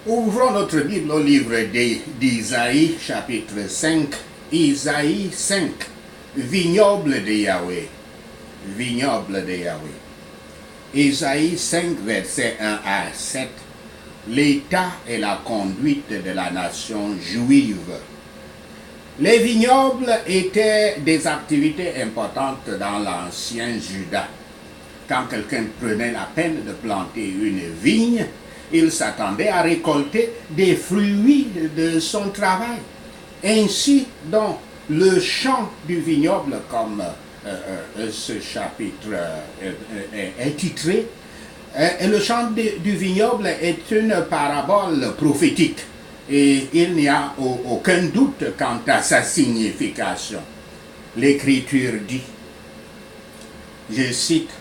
Ouvrons notre Bible au livre d'Isaïe, chapitre 5. Isaïe 5, vignoble de Yahweh. Vignoble de Yahweh. Isaïe 5, versets 1 à 7. L'état et la conduite de la nation juive. Les vignobles étaient des activités importantes dans l'ancien Juda. Quand quelqu'un prenait la peine de planter une vigne, il s'attendait à récolter des fruits de son travail. Ainsi, donc, le champ du vignoble, comme ce chapitre est titré, le champ du vignoble est une parabole prophétique. Et il n'y a aucun doute quant à sa signification. L'Écriture dit, je cite,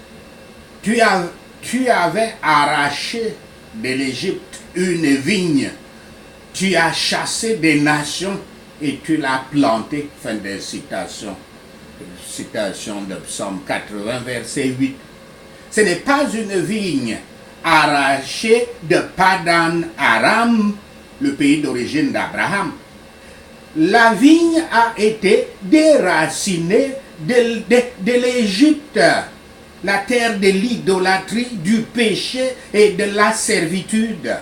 tu avais arraché de l'Égypte une vigne, tu as chassé des nations et tu l'as plantée. Fin de citation. Citation de Psaume 80, verset 8. Ce n'est pas une vigne arrachée de Padan Aram, le pays d'origine d'Abraham. La vigne a été déracinée de l'Égypte, la terre de l'idolâtrie, du péché et de la servitude.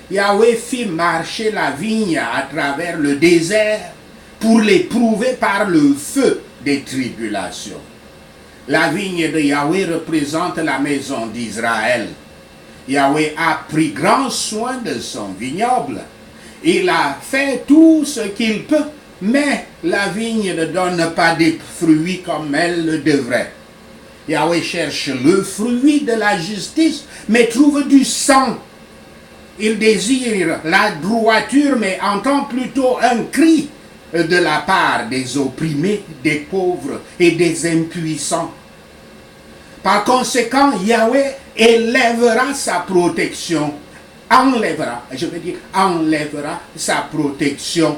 Yahweh fit marcher la vigne à travers le désert pour l'éprouver par le feu des tribulations. La vigne de Yahweh représente la maison d'Israël. Yahweh a pris grand soin de son vignoble. Il a fait tout ce qu'il peut, mais la vigne ne donne pas des fruits comme elle le devrait. Yahweh cherche le fruit de la justice, mais trouve du sang. Il désire la droiture, mais entend plutôt un cri de la part des opprimés, des pauvres et des impuissants. Par conséquent, Yahweh élèvera sa protection, enlèvera sa protection.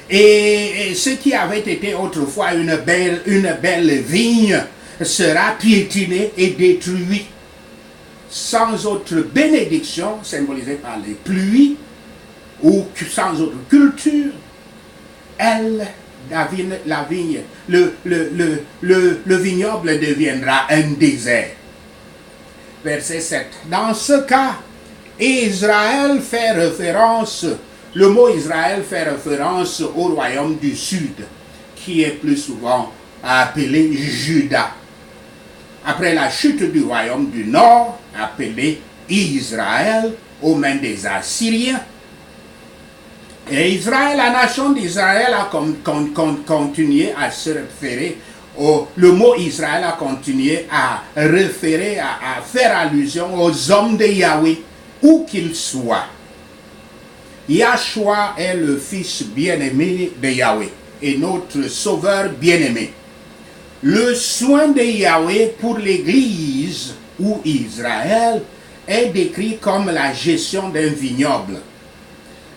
Et ce qui avait été autrefois une belle vigne sera piétiné et détruit. Sans autre bénédiction, symbolisée par les pluies, ou sans autre culture, la vigne, le vignoble deviendra un désert. Verset 7. Dans ce cas, Israël fait référence, le mot Israël fait référence au royaume du sud, qui est plus souvent appelé Juda. Après la chute du royaume du nord, appelé Israël, aux mains des Assyriens, et Israël, la nation d'Israël a continué à se référer, le mot Israël a continué à référer, à faire allusion aux hommes de Yahweh, où qu'ils soient. Yahshua est le fils bien-aimé de Yahweh et notre sauveur bien-aimé. Le soin de Yahweh pour l'Église ou Israël est décrit comme la gestion d'un vignoble.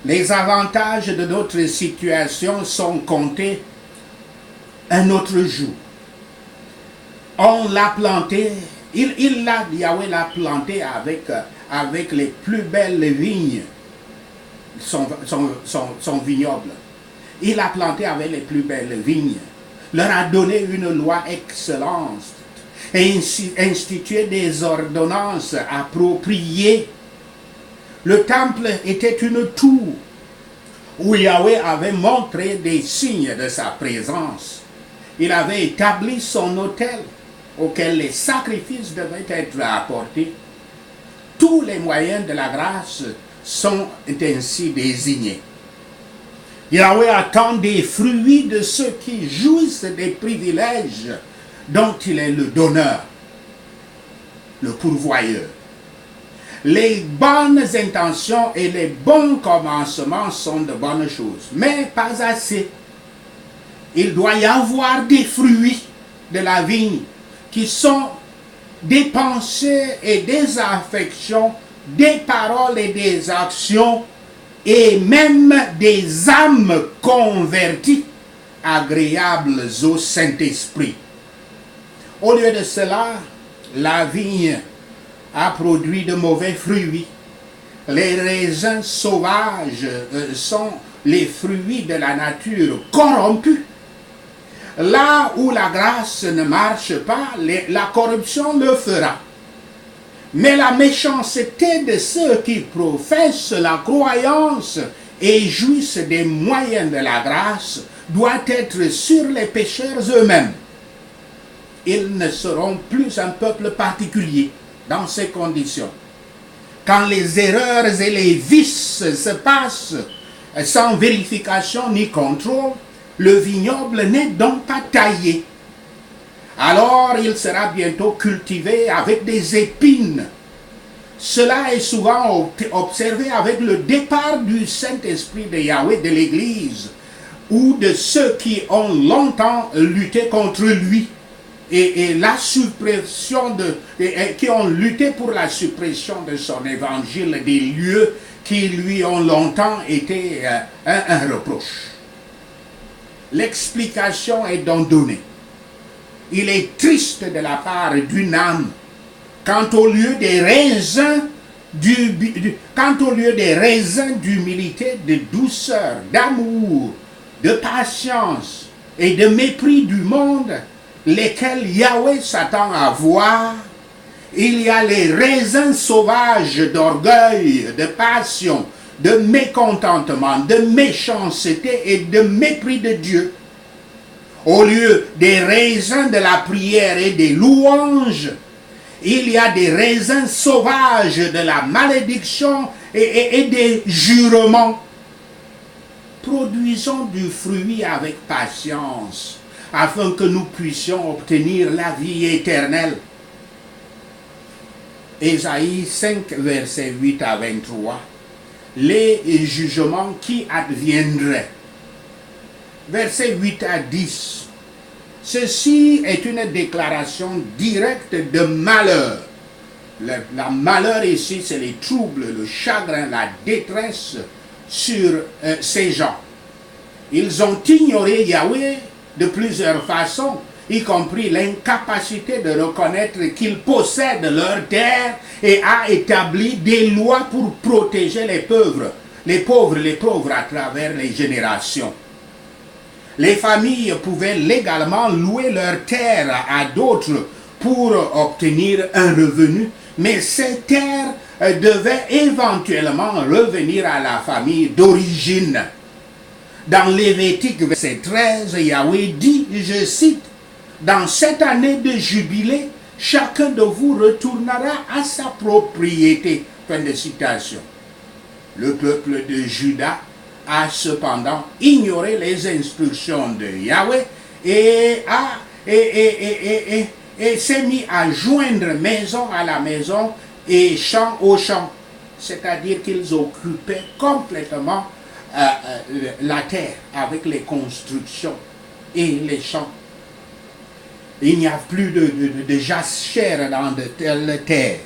Les avantages de notre situation sont comptés un autre jour. On l'a planté, Yahweh l'a planté avec les plus belles vignes, son vignoble. Il l'a planté avec les plus belles vignes, leur a donné une loi excellente et institué des ordonnances appropriées. Le temple était une tour où Yahweh avait montré des signes de sa présence. Il avait établi son autel auquel les sacrifices devaient être apportés. Tous les moyens de la grâce sont ainsi désignés. Yahweh attend des fruits de ceux qui jouissent des privilèges dont il est le donneur, le pourvoyeur. Les bonnes intentions et les bons commencements sont de bonnes choses, mais pas assez. Il doit y avoir des fruits de la vigne qui sont des pensées et des affections, des paroles et des actions, et même des âmes converties, agréables au Saint-Esprit. Au lieu de cela, la vigne a produit de mauvais fruits. Les raisins sauvages sont les fruits de la nature corrompue. Là où la grâce ne marche pas, la corruption le fera. Mais la méchanceté de ceux qui professent la croyance et jouissent des moyens de la grâce doit être sur les pécheurs eux-mêmes. Ils ne seront plus un peuple particulier dans ces conditions. Quand les erreurs et les vices se passent sans vérification ni contrôle, le vignoble n'est donc pas taillé. Alors il sera bientôt cultivé avec des épines. Cela est souvent observé avec le départ du Saint-Esprit de Yahweh de l'Église ou de ceux qui ont longtemps lutté contre lui et la suppression qui ont lutté pour la suppression de son évangile des lieux qui lui ont longtemps été un reproche. L'explication est donc donnée. Il est triste de la part d'une âme quand au lieu des raisins d'humilité, de douceur, d'amour, de patience et de mépris du monde, lesquels Yahweh s'attend à voir, il y a les raisins sauvages d'orgueil, de passion, de mécontentement, de méchanceté et de mépris de Dieu. Au lieu des raisins de la prière et des louanges, il y a des raisins sauvages de la malédiction et des jurements. Produisons du fruit avec patience, afin que nous puissions obtenir la vie éternelle. Ésaïe 5, versets 8 à 23. Les jugements qui adviendraient. Versets 8 à 10. Ceci est une déclaration directe de malheur. Le malheur ici, c'est les troubles, le chagrin, la détresse sur ces gens. Ils ont ignoré Yahweh de plusieurs façons, y compris l'incapacité de reconnaître qu'ils possèdent leur terre et a établi des lois pour protéger les pauvres à travers les générations. Les familles pouvaient légalement louer leur terre à d'autres pour obtenir un revenu, mais ces terres devaient éventuellement revenir à la famille d'origine. Dans Lévitique verset 13, Yahweh dit, je cite, « Dans cette année de jubilé, chacun de vous retournera à sa propriété. » Fin de citation. Le peuple de Juda a cependant ignoré les instructions de Yahweh et s'est mis à joindre maison à la maison et champ au champ. C'est-à-dire qu'ils occupaient complètement la terre avec les constructions et les champs. Il n'y a plus de jachère dans de telles terres.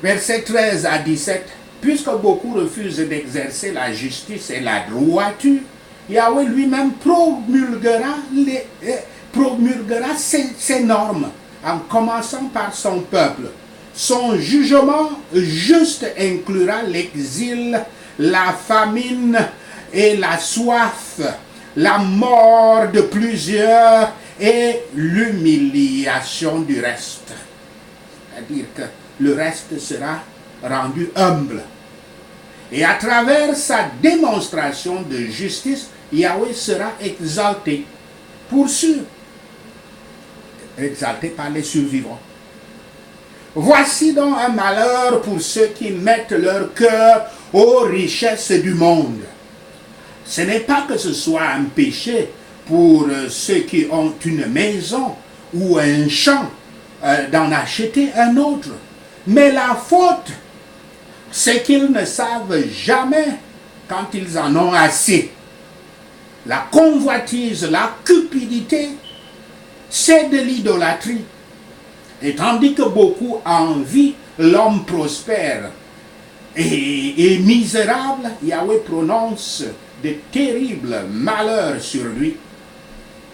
Versets 13 à 17. Puisque beaucoup refusent d'exercer la justice et la droiture, Yahweh lui-même promulguera ses normes, en commençant par son peuple. Son jugement juste inclura l'exil, la famine et la soif, la mort de plusieurs et l'humiliation du reste. C'est-à-dire que le reste sera rendu humble. Et à travers sa démonstration de justice, Yahweh sera exalté, pour sûr, exalté par les survivants. Voici donc un malheur pour ceux qui mettent leur cœur aux richesses du monde. Ce n'est pas que ce soit un péché pour ceux qui ont une maison ou un champ d'en acheter un autre. Mais la faute, c'est qu'ils ne savent jamais quand ils en ont assez. La convoitise, la cupidité, c'est de l'idolâtrie. Et tandis que beaucoup envient l'homme prospère et misérable, Yahweh prononce de terribles malheurs sur lui.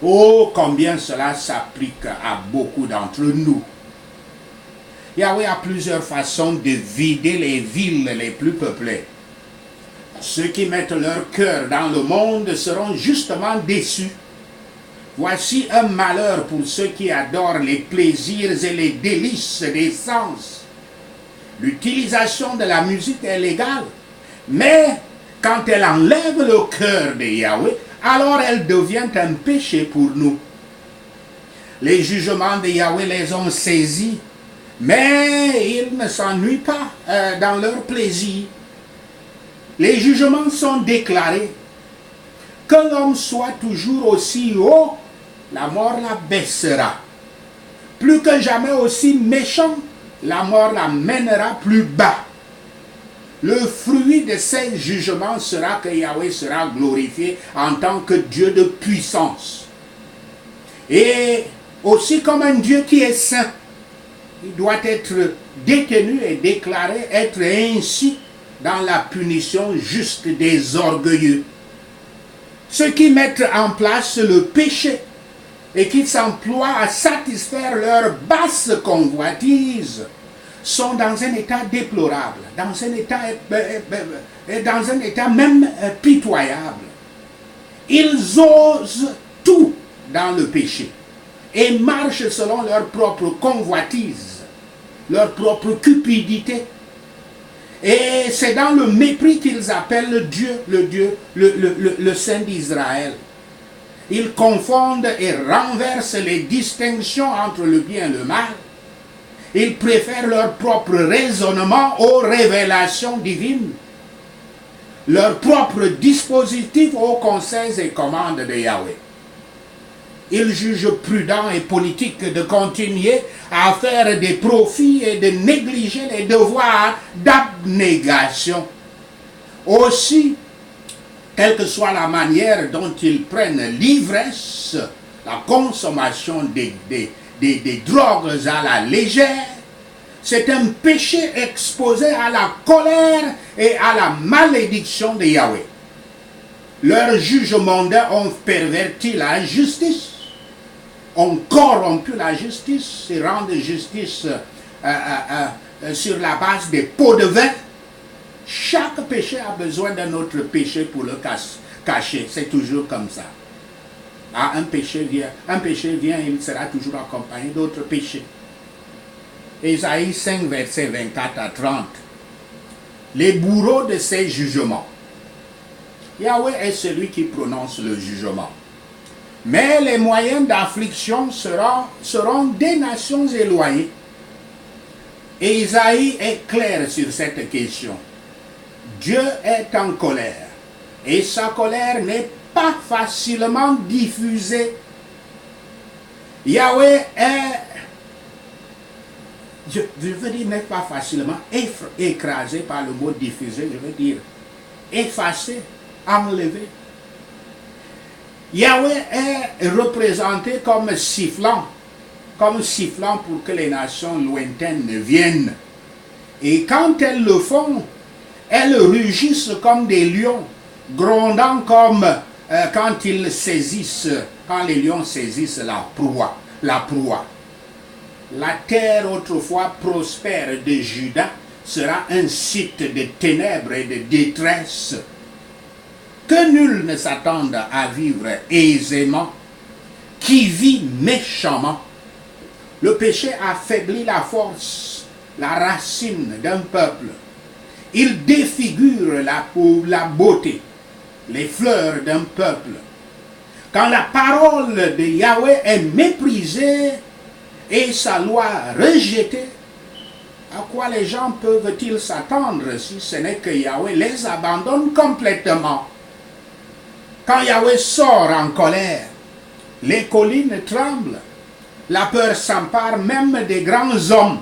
Oh, combien cela s'applique à beaucoup d'entre nous. Yahweh a plusieurs façons de vider les villes les plus peuplées. Ceux qui mettent leur cœur dans le monde seront justement déçus. Voici un malheur pour ceux qui adorent les plaisirs et les délices des sens. L'utilisation de la musique est légale, mais quand elle enlève le cœur de Yahweh, alors elle devient un péché pour nous. Les jugements de Yahweh les ont saisis, mais ils ne s'ennuient pas dans leur plaisir. Les jugements sont déclarés. Que l'homme soit toujours aussi haut, la mort la baissera. Plus que jamais aussi méchant, la mort la mènera plus bas. Le fruit de ces jugements sera que Yahweh sera glorifié en tant que Dieu de puissance. Et aussi comme un Dieu qui est saint, il doit être détenu et déclaré être ainsi dans la punition juste des orgueilleux. Ceux qui mettent en place le péché et qui s'emploient à satisfaire leur basse convoitise sont dans un état déplorable, dans un état même pitoyable. Ils osent tout dans le péché et marchent selon leur propre convoitise, leur propre cupidité. Et c'est dans le mépris qu'ils appellent Dieu, le Saint d'Israël. Ils confondent et renversent les distinctions entre le bien et le mal. Ils préfèrent leur propre raisonnement aux révélations divines, leur propre dispositif aux conseils et commandes de Yahweh. Ils jugent prudent et politique de continuer à faire des profits et de négliger les devoirs d'abnégation. Aussi, quelle que soit la manière dont ils prennent l'ivresse, la consommation des drogues à la légère, c'est un péché exposé à la colère et à la malédiction de Yahweh. Leurs juges mondains ont perverti la justice, ont corrompu la justice et rendent justice sur la base des pots de vin. Chaque péché a besoin d'un autre péché pour le cacher. C'est toujours comme ça. Ah, un péché vient, il sera toujours accompagné d'autres péchés. Ésaïe 5, versets 24 à 30. Les bourreaux de ces jugements. Yahweh est celui qui prononce le jugement. Mais les moyens d'affliction seront des nations éloignées. Et Isaïe est clair sur cette question. Dieu est en colère. Et sa colère n'est pas facilement diffusée. Yahweh est, je veux dire, n'est pas facilement écrasé par le mot diffusé, je veux dire effacé, enlevé. Yahweh est représenté comme sifflant pour que les nations lointaines viennent. Et quand elles le font, elles rugissent comme des lions, grondant comme quand les lions saisissent la proie. La terre autrefois prospère de Juda sera un site de ténèbres et de détresse. Que nul ne s'attende à vivre aisément, qui vit méchamment. Le péché affaiblit la force, la racine d'un peuple. Il défigure la beauté, les fleurs d'un peuple. Quand la parole de Yahweh est méprisée et sa loi rejetée, à quoi les gens peuvent-ils s'attendre si ce n'est que Yahweh les abandonne complètement? Quand Yahweh sort en colère, les collines tremblent, la peur s'empare même des grands hommes.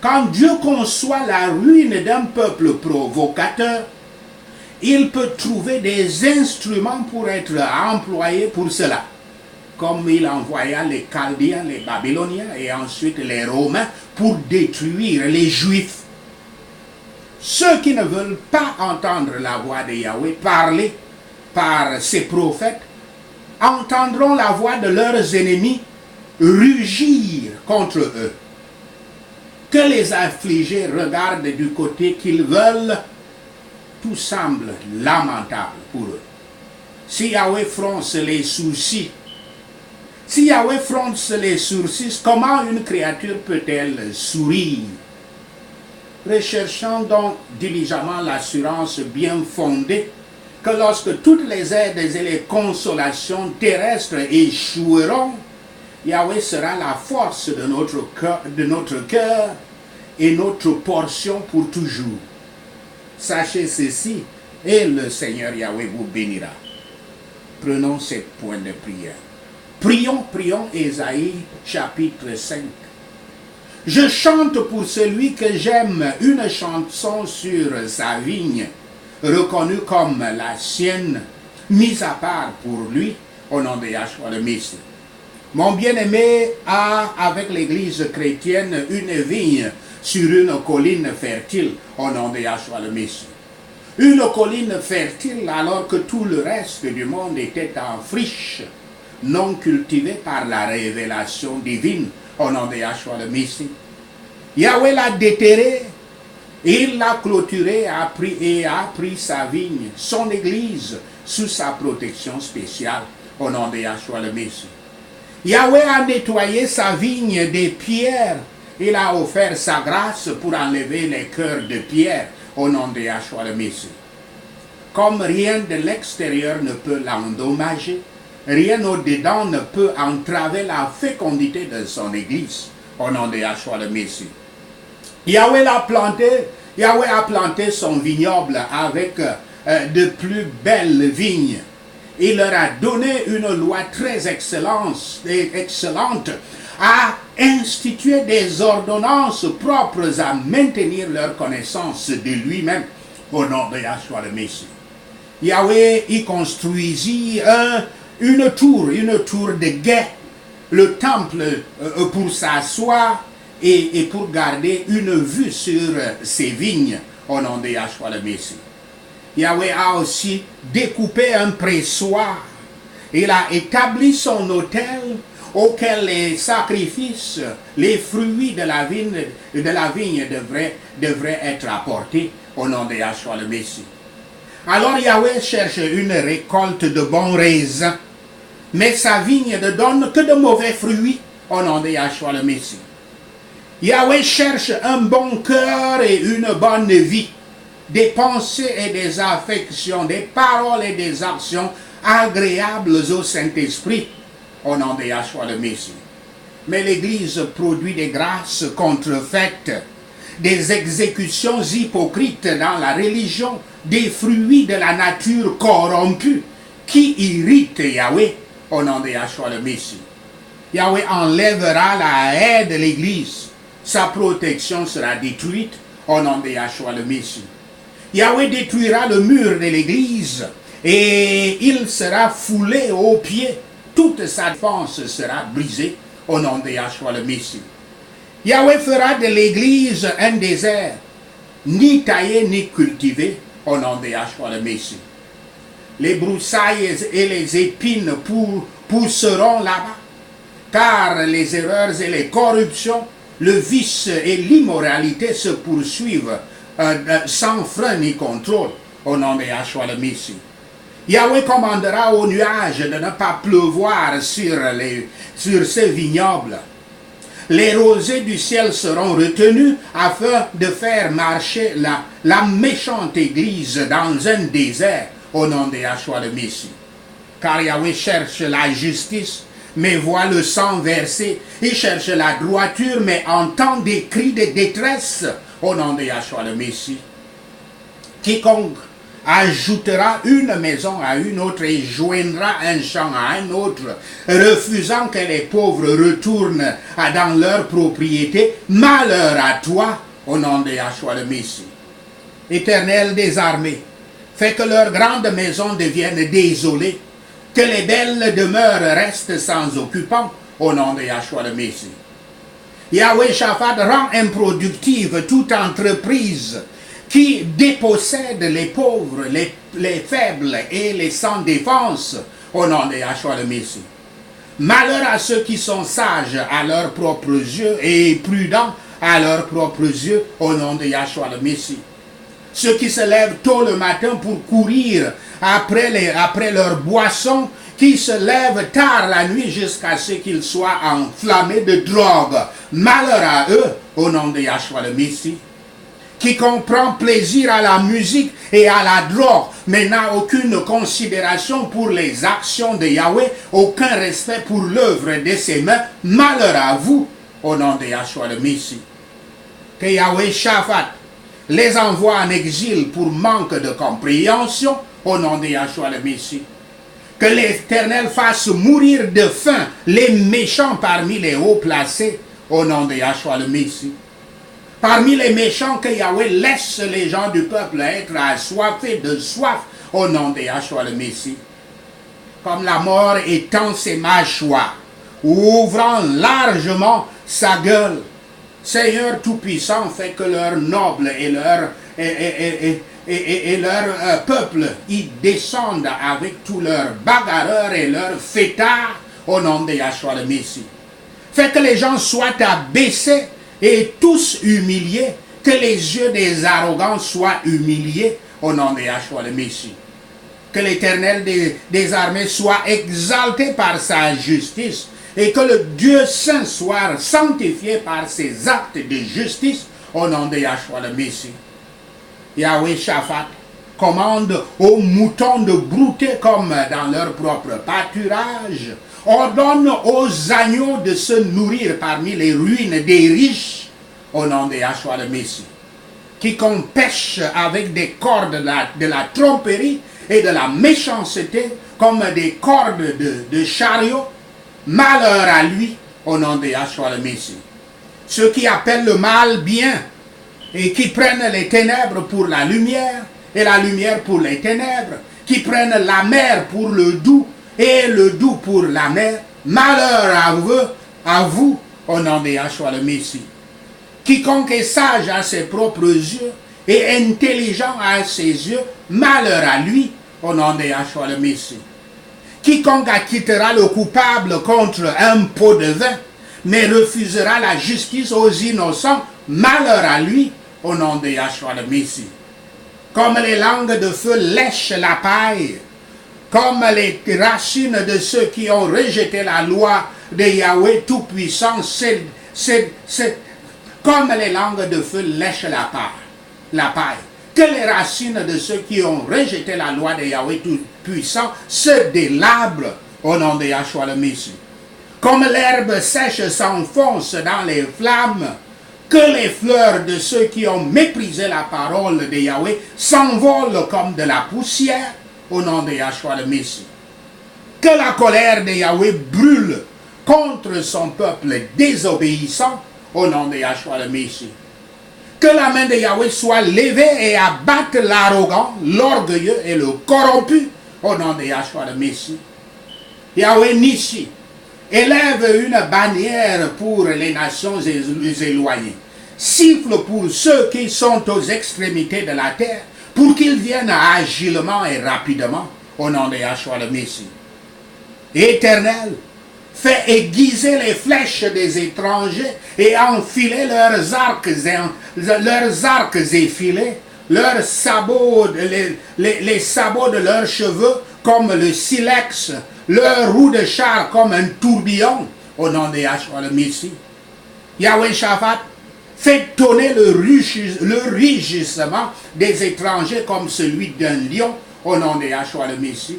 Quand Dieu conçoit la ruine d'un peuple provocateur, il peut trouver des instruments pour être employés pour cela. Comme il envoya les Chaldéens, les Babyloniens et ensuite les Romains pour détruire les Juifs. Ceux qui ne veulent pas entendre la voix de Yahweh parler par ses prophètes entendront la voix de leurs ennemis rugir contre eux. Que les affligés regardent du côté qu'ils veulent, tout semble lamentable pour eux. Si Yahweh fronce les sourcils, comment une créature peut-elle sourire? Recherchons donc diligemment l'assurance bien fondée que lorsque toutes les aides et les consolations terrestres échoueront, Yahweh sera la force de notre cœur et notre portion pour toujours. Sachez ceci, et le Seigneur Yahweh vous bénira. Prenons ces points de prière. Prions Ésaïe chapitre 5. Je chante pour celui que j'aime une chanson sur sa vigne, reconnue comme la sienne, mise à part pour lui, au nom de Yahshua le Messie. Mon bien-aimé a, avec l'église chrétienne, une vigne sur une colline fertile, au nom de Yahshua le Messie. Une colline fertile alors que tout le reste du monde était en friche, non cultivée par la révélation divine, au nom de Yahshua le Messie. Yahweh l'a déterré, il l'a clôturé et a pris sa vigne, son église, sous sa protection spéciale, au nom de Yahshua le Messie. Yahweh a nettoyé sa vigne des pierres. Il a offert sa grâce pour enlever les cœurs de pierre au nom de Yahshua le Messie. Comme rien de l'extérieur ne peut l'endommager, rien au-dedans ne peut entraver la fécondité de son église au nom de Yahshua le Messie. Yahweh a planté son vignoble avec de plus belles vignes. Il leur a donné une loi très excellente à instituer des ordonnances propres à maintenir leur connaissance de lui-même au nom de Yahshua le Messie. Yahweh y construisit une tour de guet, le temple pour s'asseoir et pour garder une vue sur ses vignes au nom de Yahshua le Messie. Yahweh a aussi découpé un pressoir. Il a établi son autel auquel les sacrifices, les fruits de la vigne devraient être apportés au nom de Yahshua le Messie. Alors Yahweh cherche une récolte de bons raisins, mais sa vigne ne donne que de mauvais fruits au nom de Yahshua le Messie. Yahweh cherche un bon cœur et une bonne vie, des pensées et des affections, des paroles et des actions agréables au Saint-Esprit, au nom de Yahshua le Messie. Mais l'Église produit des grâces contrefaites, des exécutions hypocrites dans la religion, des fruits de la nature corrompue qui irritent Yahweh, au nom de Yahshua le Messie. Yahweh enlèvera la haie de l'Église, sa protection sera détruite, au nom de Yahshua le Messie. Yahweh détruira le mur de l'église et il sera foulé aux pieds. Toute sa défense sera brisée au nom de Yahshua le Messie. Yahweh fera de l'église un désert, ni taillé ni cultivé au nom de Yahshua le Messie. Les broussailles et les épines pousseront là-bas, car les erreurs et les corruptions, le vice et l'immoralité se poursuivent sans frein ni contrôle au nom de Yahshua le Messie. Yahweh commandera aux nuages de ne pas pleuvoir sur ces vignobles. Les rosées du ciel seront retenues afin de faire marcher la méchante église dans un désert au nom de Yahshua le Messie. Car Yahweh cherche la justice, mais voit le sang versé. Il cherche la droiture, mais entend des cris de détresse au nom de Yahshua le Messie. Quiconque ajoutera une maison à une autre et joindra un champ à un autre, refusant que les pauvres retournent dans leur propriété, malheur à toi, au nom de Yahshua le Messie. Éternel des armées, fais que leurs grandes maisons deviennent désolées, que les belles demeures restent sans occupants, au nom de Yahshua le Messie. Yahweh Shaphat rend improductive toute entreprise qui dépossède les pauvres, les faibles et les sans défense, au nom de Yahshua le Messie. Malheur à ceux qui sont sages à leurs propres yeux et prudents à leurs propres yeux au nom de Yahshua le Messie. Ceux qui se lèvent tôt le matin pour courir après leur boisson, qui se lèvent tard la nuit jusqu'à ce qu'ils soient enflammés de drogue. Malheur à eux au nom de Yahshua le Messie. Quiconque prend plaisir à la musique et à la drogue, mais n'a aucune considération pour les actions de Yahweh, aucun respect pour l'œuvre de ses mains, malheur à vous, au nom de Yahshua le Messie. Que Yahweh Shaphat les envoie en exil pour manque de compréhension, au nom de Yahshua le Messie. Que l'Éternel fasse mourir de faim les méchants parmi les hauts placés, au nom de Yahshua le Messie. Parmi les méchants, que Yahweh laisse les gens du peuple être assoiffés de soif au nom de Yahshua le Messie. Comme la mort étend ses mâchoires, ouvrant largement sa gueule, Seigneur Tout-Puissant, fait que leurs nobles et leur peuple y descendent avec tous leurs bagarreurs et leurs fêtards au nom de Yahshua le Messie. Fait que les gens soient abaissés et tous humiliés, que les yeux des arrogants soient humiliés au nom de Yahshua le Messie. Que l'Éternel des armées soit exalté par sa justice et que le Dieu saint soit sanctifié par ses actes de justice au nom de Yahshua le Messie. Yahweh Shaphat commande aux moutons de brouter comme dans leur propre pâturage, ordonne aux agneaux de se nourrir parmi les ruines des riches, au nom de Yahshua le Messie. Quiconque pêche avec des cordes de la tromperie et de la méchanceté, comme des cordes de chariot, malheur à lui, au nom de Yahshua le Messie. Ceux qui appellent le mal bien, et qui prennent les ténèbres pour la lumière, et la lumière pour les ténèbres, qui prennent la mer pour le doux, et le doux pour la mer, malheur à vous, au nom de Yahshua le Messie. Quiconque est sage à ses propres yeux, et intelligent à ses yeux, malheur à lui, au nom de Yahshua le Messie. Quiconque acquittera le coupable contre un pot de vin, mais refusera la justice aux innocents, malheur à lui, au nom de Yahshua le Messie. Comme les langues de feu lèchent la paille, comme les racines de ceux qui ont rejeté la loi de Yahweh Tout-Puissant, comme les langues de feu lèchent la paille. Que les racines de ceux qui ont rejeté la loi de Yahweh Tout-Puissant se délabrent au nom de Yahshua le Messie. Comme l'herbe sèche s'enfonce dans les flammes, que les fleurs de ceux qui ont méprisé la parole de Yahweh s'envolent comme de la poussière au nom de Yahshua le Messie. Que la colère de Yahweh brûle contre son peuple désobéissant au nom de Yahshua le Messie. Que la main de Yahweh soit levée et abatte l'arrogant, l'orgueilleux et le corrompu au nom de Yahshua le Messie. Yahweh Nissi élève une bannière pour les nations éloignées. Siffle pour ceux qui sont aux extrémités de la terre, pour qu'ils viennent agilement et rapidement au nom de Yahshua le Messie. Éternel, fais aiguiser les flèches des étrangers et enfiler leurs arcs effilés, leurs sabots, les sabots de leurs cheveux comme le silex, leurs roues de char comme un tourbillon, au nom de Yahshua le Messie. Yahweh Shaphat, fais tonner le rugissement des étrangers comme celui d'un lion, au nom de Yahshua le Messie.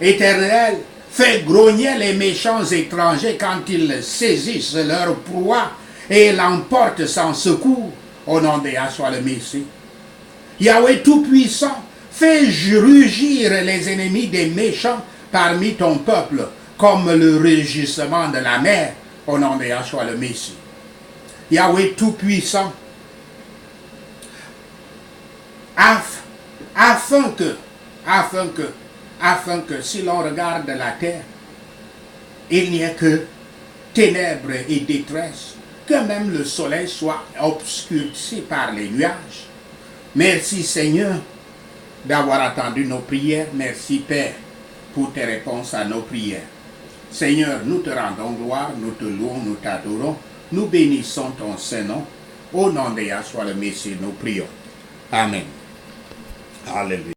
Éternel, fais grogner les méchants étrangers quand ils saisissent leur proie et l'emportent sans secours, au nom de Yahshua le Messie. Yahweh Tout-Puissant, fais rugir les ennemis des méchants parmi ton peuple, comme le rugissement de la mer, au nom de Yahshua le Messie. Yahweh Tout-Puissant, afin que si l'on regarde la terre, il n'y ait que ténèbres et détresse, que même le soleil soit obscurci par les nuages. Merci Seigneur d'avoir attendu nos prières. Merci Père pour tes réponses à nos prières. Seigneur, nous te rendons gloire, nous te louons, nous t'adorons Nous bénissons ton Saint-Nom. Au nom de Yahshua le Messie, nous prions. Amen. Alléluia.